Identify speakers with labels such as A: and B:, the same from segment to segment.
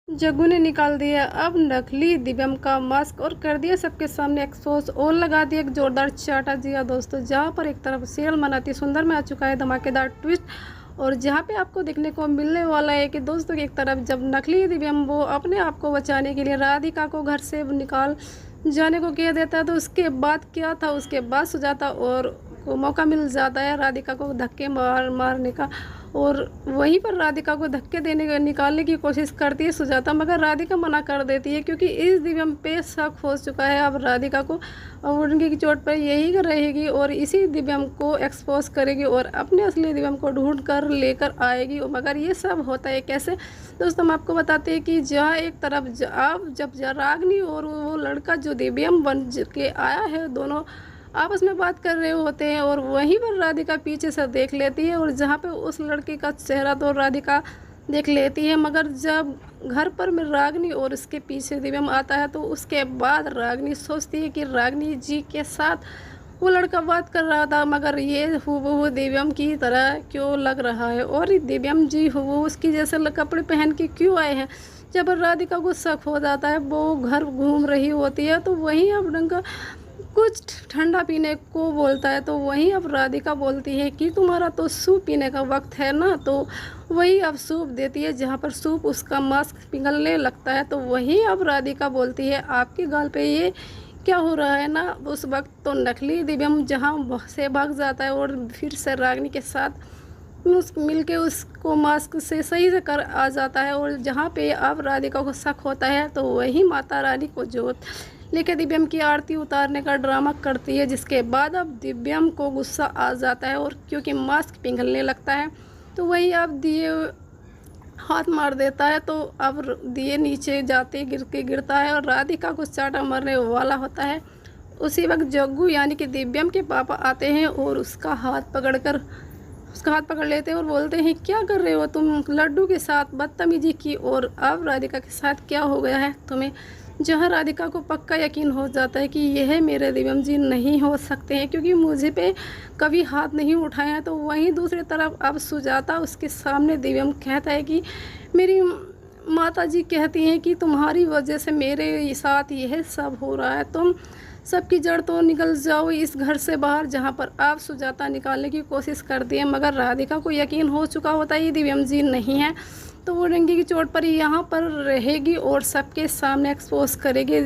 A: जग्गू ने निकाल दिया अब नकली दिव्यम का मास्क और कर दिया सबके सामने एक्सपोज और लगा दिया एक जोरदार चाटा। जी हाँ दोस्तों, जहां पर एक तरफ सीरियल मनाती सुंदर में आ चुका है धमाकेदार ट्विस्ट, और जहां पे आपको देखने को मिलने वाला है कि दोस्तों की एक तरफ जब नकली दिव्यम वो अपने आप को बचाने के लिए राधिका को घर से निकाल जाने को कह देता है, तो उसके बाद क्या था, उसके बाद सुजाता और को मौका मिल जाता है राधिका को धक्के मारने का, और वहीं पर राधिका को धक्के देने का निकालने की कोशिश करती है सुजाता, मगर राधिका मना कर देती है क्योंकि इस दिव्यम पे शक हो चुका है अब राधिका को। और उनकी चोट पर यही रहेगी और इसी दिव्यम को एक्सपोज करेगी और अपने असली दिव्यम को ढूंढ कर लेकर आएगी। मगर ये सब होता है कैसे दोस्तों, हम आपको बताते हैं कि जहाँ एक तरफ जब रागनी और वो लड़का जो दिव्यम बन के आया है, दोनों आपस में बात कर रहे होते हैं और वहीं पर राधिका पीछे से देख लेती है, और जहाँ पे उस लड़के का चेहरा तो राधिका देख लेती है, मगर जब घर पर में रागनी और उसके पीछे दिव्यम आता है तो उसके बाद रागनी सोचती है कि रागनी जी के साथ वो लड़का बात कर रहा था, मगर ये हूबहू दिव्यम की तरह क्यों लग रहा है और दिव्यम जी हूबहू उसकी जैसे कपड़े पहन के क्यों आए हैं। जब राधिका को शक हो जाता है, वो घर घूम रही होती है, तो वहीं अब ढंग कुछ ठंडा पीने को बोलता है, तो वहीं अब राधिका बोलती है कि तुम्हारा तो सूप पीने का वक्त है ना, तो वही अब सूप देती है, जहाँ पर सूप उसका मास्क पिघलने लगता है, तो वहीं अब राधिका बोलती है आपके गाल पे ये क्या हो रहा है ना। उस वक्त तो नकली दिव्यम जहाँ से भाग जाता है और फिर से रागनी के साथ मिल के उसको मास्क से सही से कर आ जाता है, और जहाँ पे अब राधिका को शक होता है तो वही माता रानी को जोत लेके दिव्यम की आरती उतारने का ड्रामा करती है, जिसके बाद अब दिव्यम को गुस्सा आ जाता है और क्योंकि मास्क पिघलने लगता है तो वही अब दिए हाथ मार देता है, तो अब दिए नीचे जाते गिरता है और राधिका को चाटा मारने वाला होता है। उसी वक्त जग्गू यानी कि दिव्यम के पापा आते हैं और उसका हाथ पकड़ लेते हैं और बोलते हैं क्या कर रहे हो तुम, लड्डू के साथ बदतमीजी की, और अब राधिका के साथ क्या हो गया है तुम्हें। जहाँ राधिका को पक्का यकीन हो जाता है कि यह मेरे दिव्यम जी नहीं हो सकते हैं क्योंकि मुझे पे कभी हाथ नहीं उठाए हैं, तो वहीं दूसरी तरफ अब सुजाता उसके सामने दिव्यम कहता है कि मेरी माता जी कहती हैं कि तुम्हारी वजह से मेरे साथ यह सब हो रहा है, तुम सबकी जड़ तो निकल जाओ इस घर से बाहर। जहाँ पर आप सुजाता निकालने की कोशिश करती है, मगर राधिका को यकीन हो चुका होता है ये दिव्यम जी नहीं है, तो वो डंकी की चोट पर यहाँ पर रहेगी और सबके सामने एक्सपोज करेगी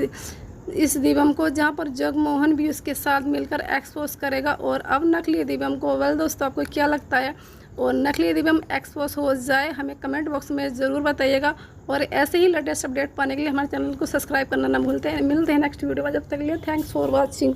A: इस दिव्यम को, जहाँ पर जगमोहन भी उसके साथ मिलकर एक्सपोज करेगा और अब नकली दिव्यम को। वेल दोस्तों, आपको क्या लगता है, और नकली दिव्यम एक्सपोज हो जाए हमें कमेंट बॉक्स में ज़रूर बताइएगा, और ऐसे ही लेटेस्ट अपडेट पाने के लिए हमारे चैनल को सब्सक्राइब करना ना भूलते हैं। मिलते हैं नेक्स्ट वीडियो में, जब तक के लिए थैंक्स फॉर वॉचिंग।